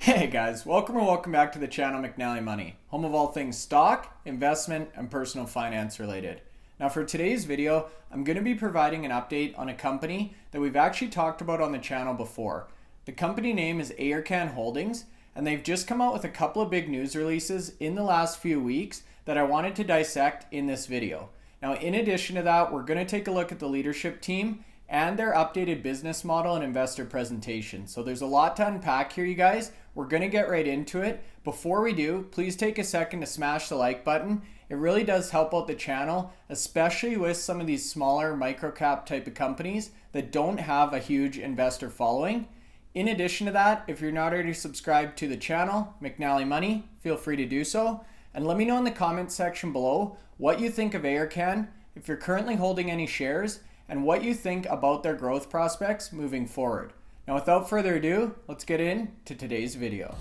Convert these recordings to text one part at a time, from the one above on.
Hey guys, welcome back to the channel McNallie Money, home of all things stock, investment, and personal finance related. Now for today's video, I'm going to be providing an update on a company that we've actually talked about on the channel before. The company name is Ayurcann Holdings, and they've just come out with a couple of big news releases in the last few weeks that I wanted to dissect in this video. Now in addition to that, we're going to take a look at the leadership team and their updated business model and investor presentation. So there's a lot to unpack here, you guys. We're gonna get right into it. Before we do, please take a second to smash the like button. It really does help out the channel, especially with some of these smaller microcap type of companies that don't have a huge investor following. In addition to that, if you're not already subscribed to the channel, McNallie Money, feel free to do so. And let me know in the comments section below what you think of Ayurcann, if you're currently holding any shares, and what you think about their growth prospects moving forward. Now without further ado, let's get into today's video.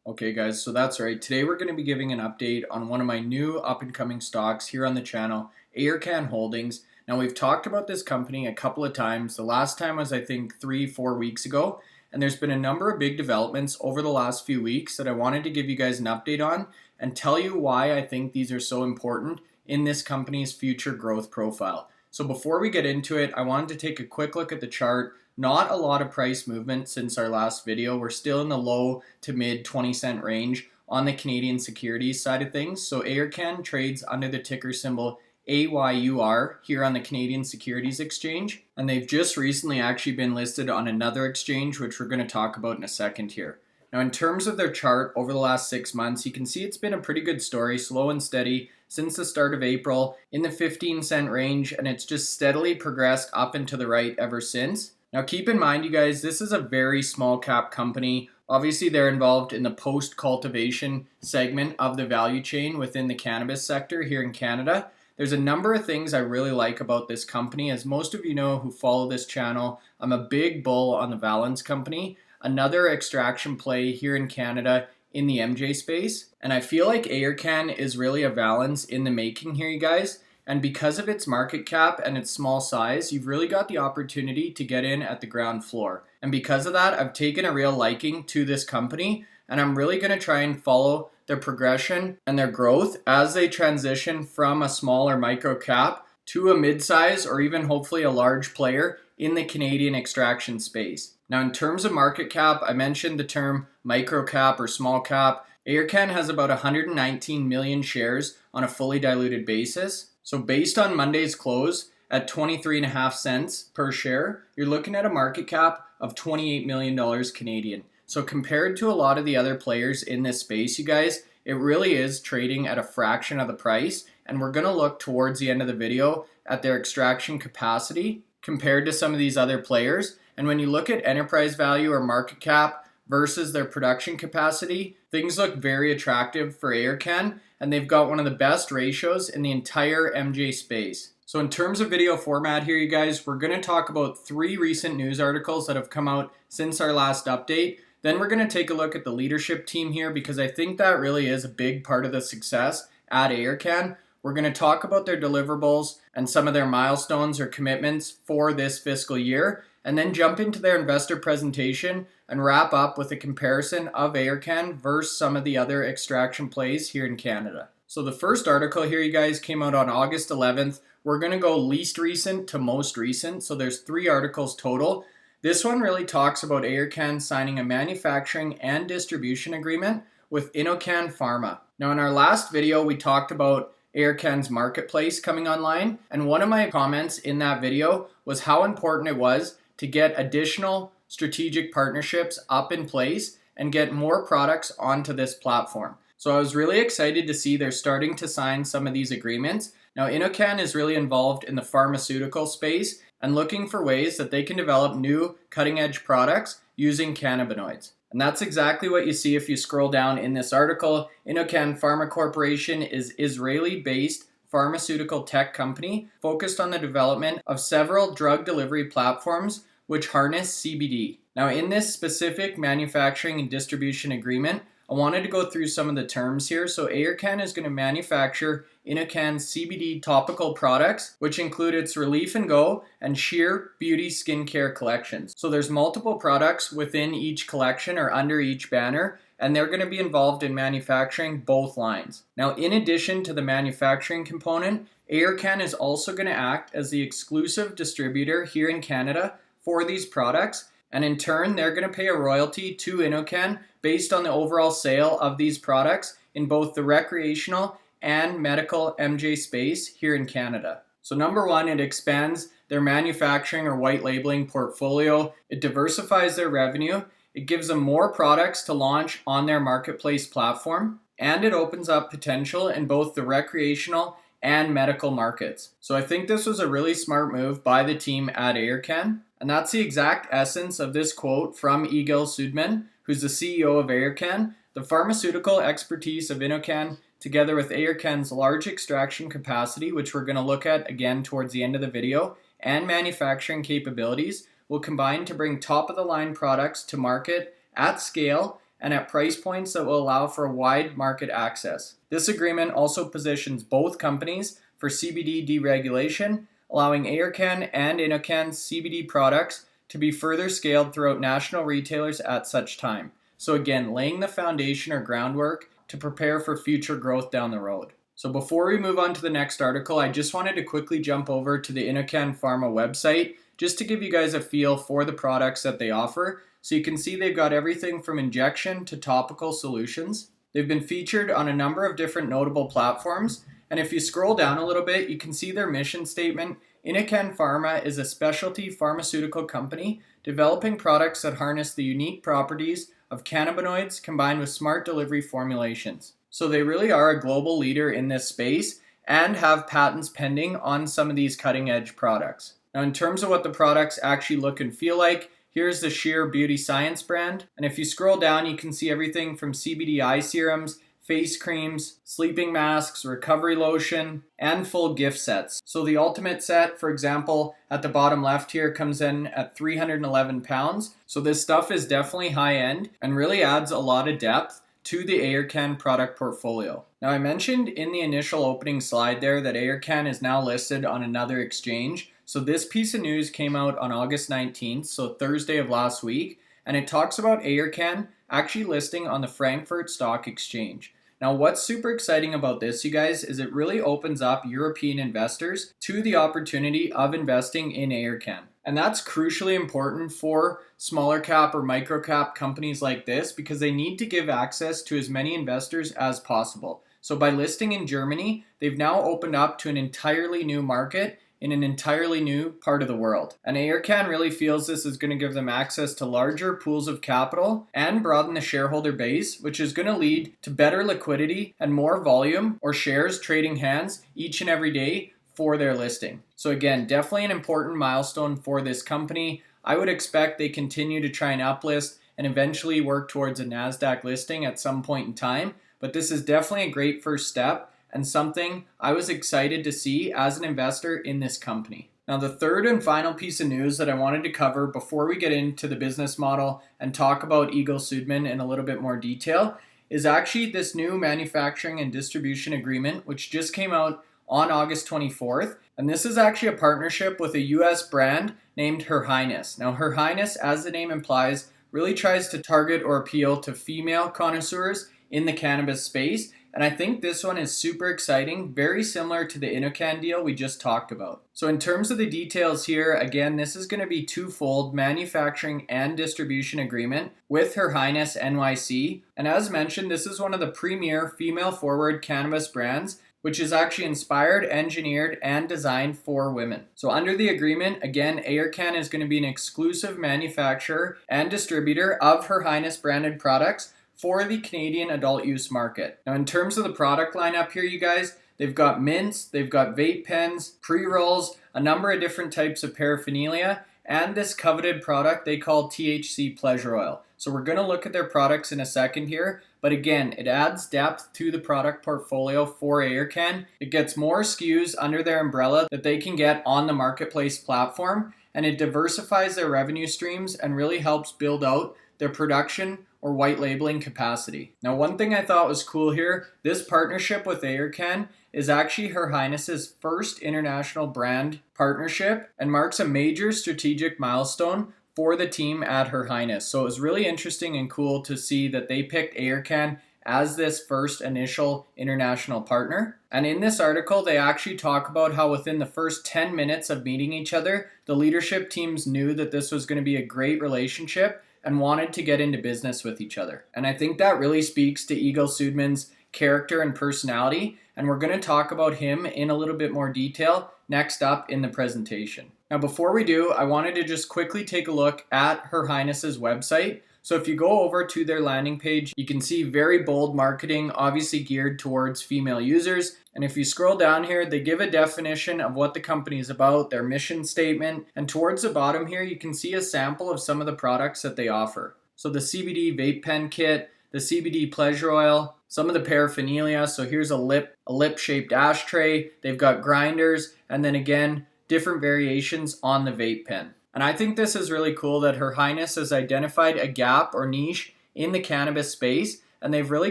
Okay guys, so that's right. Today we're going to be giving an update on one of my new up-and-coming stocks here on the channel, Ayurcann Holdings. Now we've talked about this company a couple of times. The last time was I think 3-4 weeks ago, and there's been a number of big developments over the last few weeks that I wanted to give you guys an update on and tell you why I think these are so important in this company's future growth profile. So before we get into it, I wanted to take a quick look at the chart. Not a lot of price movement since our last video. We're still in the low to mid 20-cent range on the Canadian securities side of things. So Ayurcann trades under the ticker symbol AYUR here on the Canadian Securities Exchange. And they've just recently actually been listed on another exchange, which we're going to talk about in a second here. Now in terms of their chart over the last 6 months, you can see it's been a pretty good story, slow and steady since the start of April in the 15-cent range, and it's just steadily progressed up and to the right ever since. Now keep in mind, you guys, this is a very small cap company. Obviously, they're involved in the post-cultivation segment of the value chain within the cannabis sector here in Canada. There's a number of things I really like about this company. As most of you know who follow this channel, I'm a big bull on the Valens company, another extraction play here in Canada in the MJ space. And I feel like Ayurcann is really a Valens in the making here, you guys. And because of its market cap and its small size, you've really got the opportunity to get in at the ground floor. And because of that, I've taken a real liking to this company, and I'm really going to try and follow their progression and their growth as they transition from a small or micro cap to a mid-size or even hopefully a large player in the Canadian extraction space. Now in terms of market cap, I mentioned the term micro cap or small cap. Ayurcann has about 119 million shares on a fully diluted basis. So based on Monday's close at 23.5 cents per share, you're looking at a market cap of $28 million Canadian. So compared to a lot of the other players in this space, you guys, it really is trading at a fraction of the price. And we're going to look towards the end of the video at their extraction capacity compared to some of these other players. And when you look at enterprise value or market cap versus their production capacity, things look very attractive for Ayurcann, and they've got one of the best ratios in the entire MJ space. So in terms of video format here, you guys, we're going to talk about 3 recent news articles that have come out since our last update. Then we're going to take a look at the leadership team here because I think that really is a big part of the success at Ayurcann. We're going to talk about their deliverables and some of their milestones or commitments for this fiscal year, and then jump into their investor presentation and wrap up with a comparison of Ayurcann versus some of the other extraction plays here in Canada. So the first article here, you guys, came out on August 11th. We're going to go least recent to most recent. So there's 3 articles total. This one really talks about Ayurcann signing a manufacturing and distribution agreement with Innocan Pharma. Now in our last video, we talked about Ayurcann's marketplace coming online. And one of my comments in that video was how important it was to get additional strategic partnerships up in place and get more products onto this platform. So I was really excited to see they're starting to sign some of these agreements. Now Innocan is really involved in the pharmaceutical space and looking for ways that they can develop new cutting-edge products using cannabinoids. And that's exactly what you see if you scroll down in this article. Innocan Pharma Corporation is Israeli-based pharmaceutical tech company focused on the development of several drug delivery platforms which harness CBD. Now, in this specific manufacturing and distribution agreement, I wanted to go through some of the terms here. So Ayurcann is going to manufacture Innocan CBD topical products, which include its Relief and Go and Sheer Beauty skincare collections. So there's multiple products within each collection or under each banner, and they're going to be involved in manufacturing both lines. Now, in addition to the manufacturing component, Ayurcann is also going to act as the exclusive distributor here in Canada for these products, and in turn, they're going to pay a royalty to Innocan based on the overall sale of these products in both the recreational and medical MJ space here in Canada. So number one, it expands their manufacturing or white labeling portfolio. It diversifies their revenue. It gives them more products to launch on their marketplace platform, and it opens up potential in both the recreational and medical markets. So I think this was a really smart move by the team at Ayurcann. And that's the exact essence of this quote from Egil Sudman, who's the CEO of Ayurcann. The pharmaceutical expertise of Innocan, together with Ayurcann's large extraction capacity, which we're going to look at again towards the end of the video, and manufacturing capabilities, will combine to bring top-of-the-line products to market at scale and at price points that will allow for wide market access. This agreement also positions both companies for CBD deregulation, allowing Ayurcann and Innocan's CBD products to be further scaled throughout national retailers at such time. So again, laying the foundation or groundwork to prepare for future growth down the road. So before we move on to the next article, I just wanted to quickly jump over to the Innocan Pharma website just to give you guys a feel for the products that they offer. So you can see they've got everything from injection to topical solutions. They've been featured on a number of different notable platforms. And if you scroll down a little bit, you can see their mission statement. Innocan Pharma is a specialty pharmaceutical company developing products that harness the unique properties of cannabinoids combined with smart delivery formulations. So they really are a global leader in this space and have patents pending on some of these cutting edge products. Now, in terms of what the products actually look and feel like, here's the Sheer Beauty Science brand. And if you scroll down, you can see everything from CBD eye serums, face creams, sleeping masks, recovery lotion, and full gift sets. So the ultimate set, for example, at the bottom left here comes in at 311 pounds. So this stuff is definitely high end and really adds a lot of depth to the Ayurcann product portfolio. Now, I mentioned in the initial opening slide there that Ayurcann is now listed on another exchange. So this piece of news came out on August 19th, so Thursday of last week, and it talks about Ayurcann actually listing on the Frankfurt Stock Exchange. Now, what's super exciting about this, you guys, is it really opens up European investors to the opportunity of investing in Ayurcann. And that's crucially important for smaller cap or micro cap companies like this because they need to give access to as many investors as possible. So by listing in Germany, they've now opened up to an entirely new market in an entirely new part of the world. And Ayurcann really feels this is going to give them access to larger pools of capital and broaden the shareholder base, which is going to lead to better liquidity and more volume or shares trading hands each and every day for their listing. So again, definitely an important milestone for this company. I would expect they continue to try and uplist and eventually work towards a NASDAQ listing at some point in time. But this is definitely a great first step and something I was excited to see as an investor in this company. Now, the third and final piece of news that I wanted to cover before we get into the business model and talk about Egil Sudman in a little bit more detail is actually this new manufacturing and distribution agreement, which just came out on August 24th. And this is actually a partnership with a US brand named Her Highness. Now, Her Highness, as the name implies, really tries to target or appeal to female connoisseurs in the cannabis space. And I think this one is super exciting, very similar to the Innocan deal we just talked about. So in terms of the details here, again, this is going to be twofold manufacturing and distribution agreement with Her Highness NYC. And as mentioned, this is one of the premier female-forward cannabis brands, which is actually inspired, engineered, and designed for women. So under the agreement, again, Ayurcann is going to be an exclusive manufacturer and distributor of Her Highness branded products for the Canadian adult use market. Now, in terms of the product lineup here, you guys, they've got mints, they've got vape pens, pre-rolls, a number of different types of paraphernalia, and this coveted product they call THC Pleasure Oil. So we're going to look at their products in a second here, but again, it adds depth to the product portfolio for Ayurcann. It gets more SKUs under their umbrella that they can get on the marketplace platform. and it diversifies their revenue streams and really helps build out their production or white labeling capacity. Now, one thing I thought was cool here, this partnership with Ayurcann is actually Her Highness's first international brand partnership and marks a major strategic milestone for the team at Her Highness. So it was really interesting and cool to see that they picked Ayurcann as this first initial international partner. And in this article, they actually talk about how within the first 10 minutes of meeting each other, the leadership teams knew that this was going to be a great relationship and wanted to get into business with each other. And I think that really speaks to Egil Sudman's character and personality, and we're going to talk about him in a little bit more detail next up in the presentation. Now, before we do, I wanted to just quickly take a look at Her Highness's website. So if you go over to their landing page, you can see very bold marketing, obviously geared towards female users. And if you scroll down here, they give a definition of what the company is about, their mission statement. And towards the bottom here, you can see a sample of some of the products that they offer. So the CBD vape pen kit, the CBD pleasure oil, some of the paraphernalia. So here's a lip-shaped ashtray. They've got grinders, and then again, different variations on the vape pen. And I think this is really cool that Her Highness has identified a gap or niche in the cannabis space, and they've really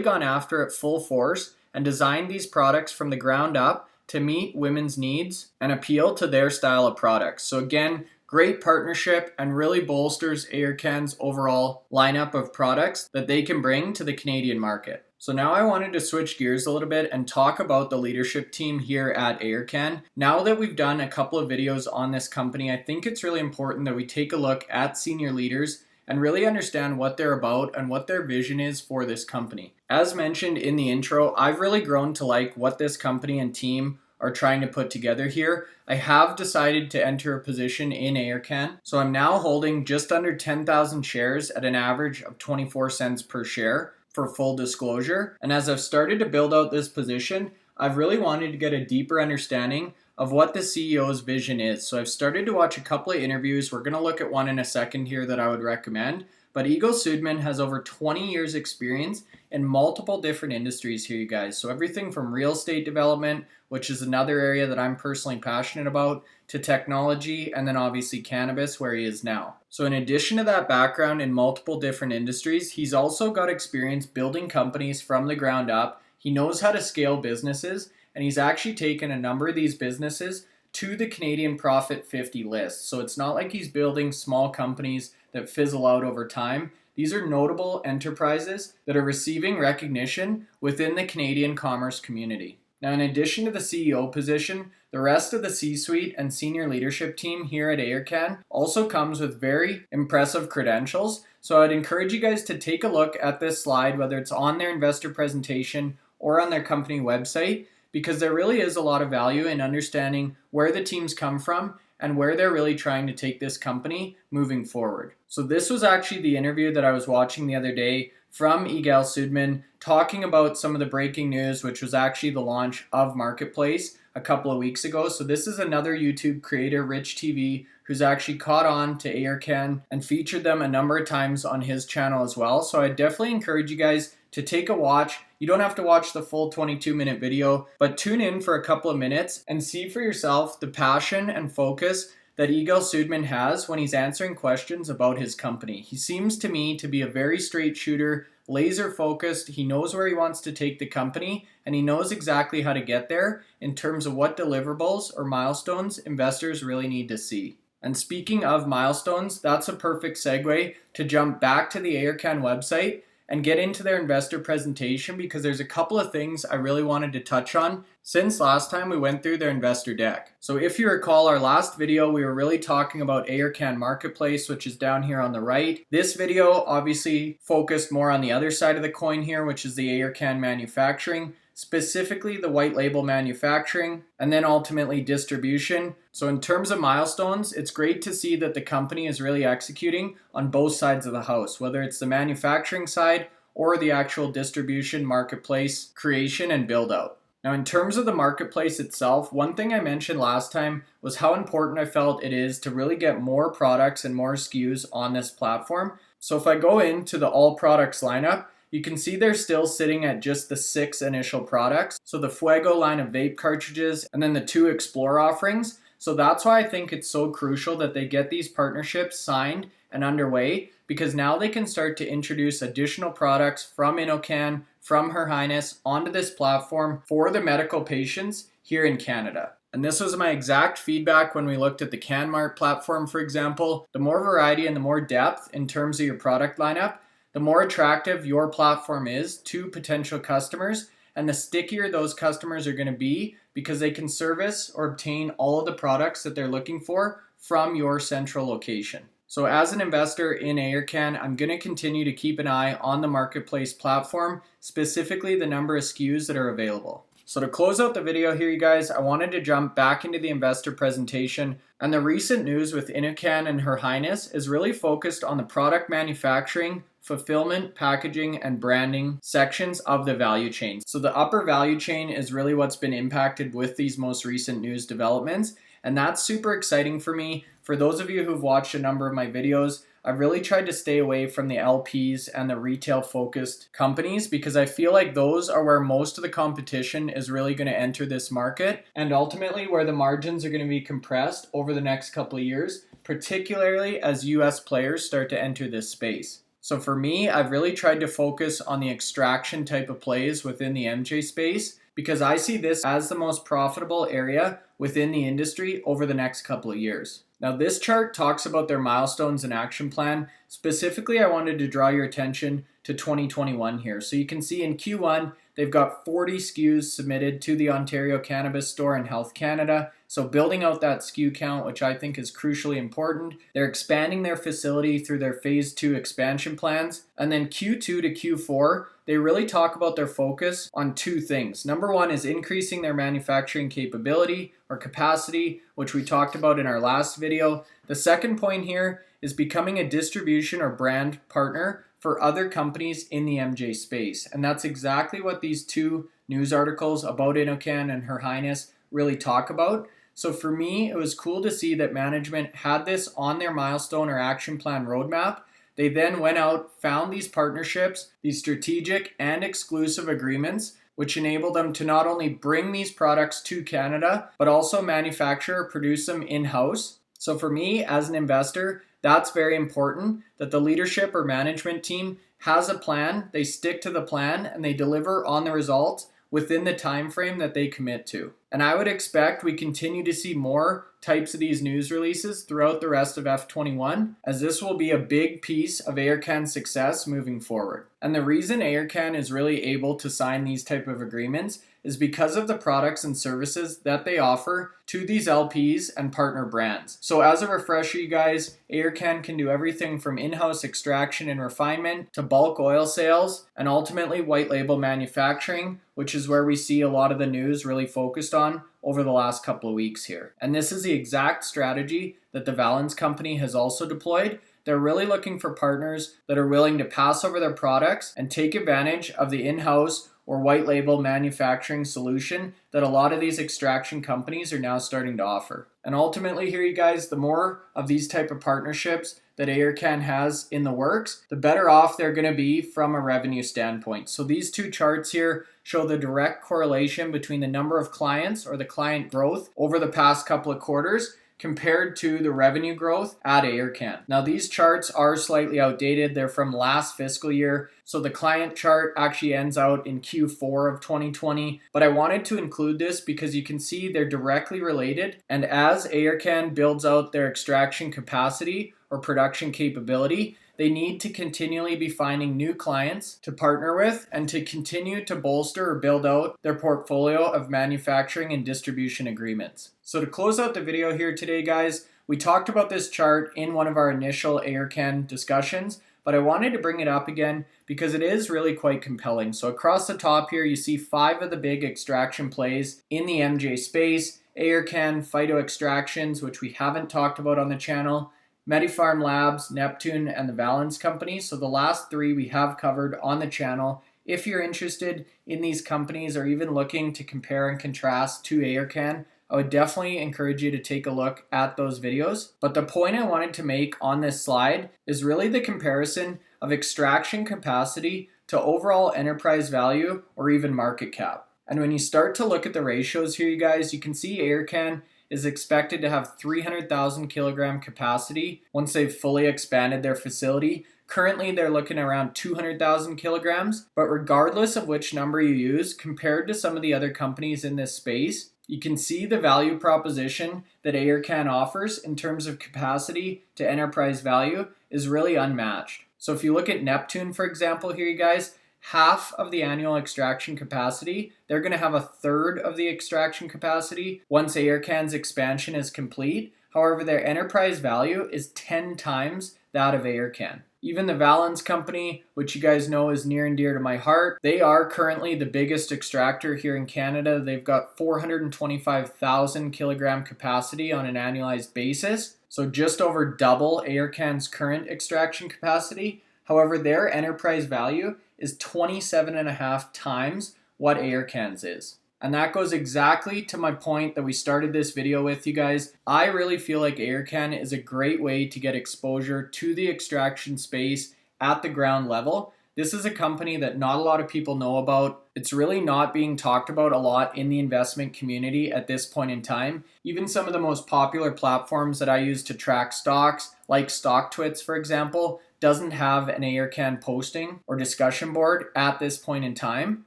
gone after it full force and designed these products from the ground up to meet women's needs and appeal to their style of products. So again, great partnership and really bolsters Ayurcann's overall lineup of products that they can bring to the Canadian market. So now I wanted to switch gears a little bit and talk about the leadership team here at Ayurcann. Now that we've done a couple of videos on this company, I think it's really important that we take a look at senior leaders and really understand what they're about and what their vision is for this company. As mentioned in the intro, I've really grown to like what this company and team are trying to put together here. I have decided to enter a position in Ayurcann. So I'm now holding just under 10,000 shares at an average of 24 cents per share for full disclosure. And as I've started to build out this position, I've really wanted to get a deeper understanding of what the CEO's vision is. So I've started to watch a couple of interviews. We're going to look at one in a second here that I would recommend. But Egil Sudman has over 20 years experience in multiple different industries here, you guys. So everything from real estate development, which is another area that I'm personally passionate about, to technology, and then obviously cannabis, where he is now. So in addition to that background in multiple different industries, he's also got experience building companies from the ground up. He knows how to scale businesses, and he's actually taken a number of these businesses to the Canadian Profit 50 list. So it's not like he's building small companies that fizzle out over time. These are notable enterprises that are receiving recognition within the Canadian commerce community. Now, in addition to the CEO position, the rest of the C-suite and senior leadership team here at Ayurcann also comes with very impressive credentials. So I'd encourage you guys to take a look at this slide, whether it's on their investor presentation or on their company website, because there really is a lot of value in understanding where the teams come from and where they're really trying to take this company moving forward. So this was actually the interview that I was watching the other day from Egil Sudman talking about some of the breaking news, which was actually the launch of Marketplace a couple of weeks ago. So this is another YouTube creator, Rich TV, who's actually caught on to Ayurcann and featured them a number of times on his channel as well. So I definitely encourage you guys to take a watch. You don't have to watch the full 22-minute video, but tune in for a couple of minutes and see for yourself the passion and focus that Egil Sudman has when he's answering questions about his company. He seems to me to be a very straight shooter, laser focused. He knows where he wants to take the company, and he knows exactly how to get there in terms of what deliverables or milestones investors really need to see. And speaking of milestones, that's a perfect segue to jump back to the Ayurcann website and get into their investor presentation, because there's a couple of things I really wanted to touch on since last time we went through their investor deck. So if you recall our last video, we were really talking about Ayurcann Marketplace, which is down here on the right. This video obviously focused more on the other side of the coin here, which is the Ayurcann manufacturing, specifically the white label manufacturing, and then ultimately distribution. So in terms of milestones, it's great to see that the company is really executing on both sides of the house, whether it's the manufacturing side or the actual distribution, marketplace, creation, and build out. Now, in terms of the marketplace itself, one thing I mentioned last time was how important I felt it is to really get more products and more SKUs on this platform. So if I go into the all products lineup, you can see they're still sitting at just the 6 initial products. So the Fuego line of vape cartridges and then the 2 Explore offerings. So that's why I think it's so crucial that they get these partnerships signed and underway, because now they can start to introduce additional products from Innocan, from Her Highness onto this platform for the medical patients here in Canada. And this was my exact feedback when we looked at the CanMart platform, for example. The more variety and the more depth in terms of your product lineup, the more attractive your platform is to potential customers, and the stickier those customers are going to be because they can service or obtain all of the products that they're looking for from your central location. So as an investor in Ayurcann, I'm going to continue to keep an eye on the marketplace platform, specifically the number of SKUs that are available. So to close out the video here, you guys, I wanted to jump back into the investor presentation. And the recent news with Innocan and Her Highness is really focused on the product manufacturing, fulfillment, packaging, and branding sections of the value chain. So the upper value chain is really what's been impacted with these most recent news developments. And that's super exciting for me. For those of you who've watched a number of my videos, I've really tried to stay away from the LPs and the retail focused companies because I feel like those are where most of the competition is really going to enter this market, and ultimately where the margins are going to be compressed over the next couple of years, particularly as US players start to enter this space. So for me, I've really tried to focus on the extraction type of plays within the MJ space because I see this as the most profitable area within the industry over the next couple of years. Now this chart talks about their milestones and action plan. Specifically, I wanted to draw your attention to 2021 here. So you can see in Q1, they've got 40 SKUs submitted to the Ontario Cannabis Store and Health Canada. So building out that SKU count, which I think is crucially important. They're expanding their facility through their phase 2 expansion plans. And then Q2 to Q4, they really talk about their focus on two things. Number one is increasing their manufacturing capability or capacity, which we talked about in our last video. The second point here is becoming a distribution or brand partner for other companies in the MJ space. And that's exactly what these two news articles about Innocan and Her Highness really talk about. So for me, it was cool to see that management had this on their milestone or action plan roadmap. They then went out, found these partnerships, these strategic and exclusive agreements, which enable them to not only bring these products to Canada, but also manufacture or produce them in-house. So for me, as an investor, that's very important that the leadership or management team has a plan, they stick to the plan, and they deliver on the results within the time frame that they commit to. And I would expect we continue to see more types of these news releases throughout the rest of F21, as this will be a big piece of Ayurcann's success moving forward. And the reason Ayurcann is really able to sign these type of agreements is because of the products and services that they offer to these LPs and partner brands. So as a refresher, you guys, Ayurcann can do everything from in-house extraction and refinement to bulk oil sales and ultimately white label manufacturing, which is where we see a lot of the news really focused on over the last couple of weeks here. And this is the exact strategy that the Valens company has also deployed. They're really looking for partners that are willing to pass over their products and take advantage of the in-house or white label manufacturing solution that a lot of these extraction companies are now starting to offer. And ultimately here, you guys, the more of these type of partnerships that Ayurcann has in the works, the better off they're going to be from a revenue standpoint. So these two charts here show the direct correlation between the number of clients or the client growth over the past couple of quarters compared to the revenue growth at Ayurcann. Now these charts are slightly outdated. They're from last fiscal year. So the client chart actually ends out in Q4 of 2020. But I wanted to include this because you can see they're directly related. And as Ayurcann builds out their extraction capacity or production capability, they need to continually be finding new clients to partner with and to continue to bolster or build out their portfolio of manufacturing and distribution agreements. So to close out the video here today, guys, we talked about this chart in one of our initial Ayurcann discussions, but I wanted to bring it up again because it is really quite compelling. So across the top here, you see 5 of the big extraction plays in the MJ space: Ayurcann, Phyto Extractions, which we haven't talked about on the channel, MediPharm Labs, Neptune, and the Valens Company. So the last 3 we have covered on the channel. If you're interested in these companies or even looking to compare and contrast to Ayurcann, I would definitely encourage you to take a look at those videos. But the point I wanted to make on this slide is really the comparison of extraction capacity to overall enterprise value or even market cap. And when you start to look at the ratios here, you guys, you can see Ayurcann is expected to have 300,000 kilogram capacity once they've fully expanded their facility. Currently, they're looking around 200,000 kilograms, but regardless of which number you use, compared to some of the other companies in this space, you can see the value proposition that Ayurcann offers in terms of capacity to enterprise value is really unmatched. So if you look at Neptune, for example, here, you guys, half of the annual extraction capacity, they're going to have a third of the extraction capacity once Ayurcann's expansion is complete. However, their enterprise value is 10 times that of Ayurcann. Even the Valens company, which you guys know is near and dear to my heart, they are currently the biggest extractor here in Canada. They've got 425,000 kilogram capacity on an annualized basis, so just over double Ayurcann's current extraction capacity. However, their enterprise value is 27.5 times what Ayurcann's is. And that goes exactly to my point that we started this video with, you guys. I really feel like Ayurcann is a great way to get exposure to the extraction space at the ground level. This is a company that not a lot of people know about. It's really not being talked about a lot in the investment community at this point in time. Even some of the most popular platforms that I use to track stocks, like StockTwits, for example, doesn't have an Ayurcann posting or discussion board at this point in time.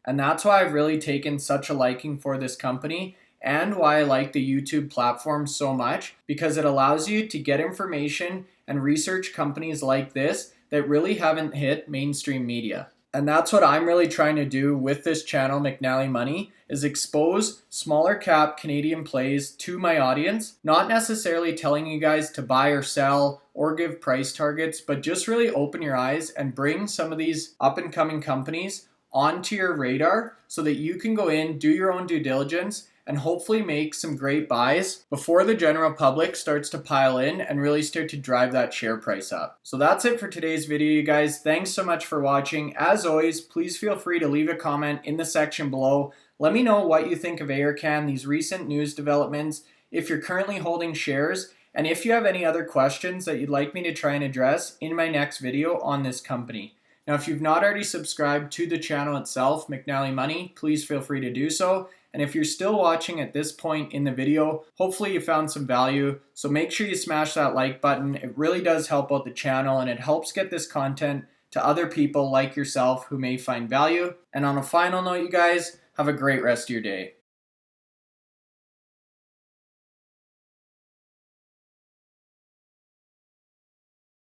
And that's why I've really taken such a liking for this company and why I like the YouTube platform so much, because it allows you to get information and research companies like this that really haven't hit mainstream media. And that's what I'm really trying to do with this channel, McNallie Money, is expose smaller cap Canadian plays to my audience, not necessarily telling you guys to buy or sell or give price targets, but just really open your eyes and bring some of these up and coming companies onto your radar so that you can go in, do your own due diligence, and hopefully make some great buys before the general public starts to pile in and really start to drive that share price up. So that's it for today's video, you guys. Thanks so much for watching. As always, please feel free to leave a comment in the section below. Let me know what you think of Ayurcann, these recent news developments, if you're currently holding shares, and if you have any other questions that you'd like me to try and address in my next video on this company. Now, if you've not already subscribed to the channel itself, McNallie Money, please feel free to do so. And if you're still watching at this point in the video, hopefully you found some value. So make sure you smash that like button. It really does help out the channel and it helps get this content to other people like yourself who may find value. And on a final note, you guys, have a great rest of your day.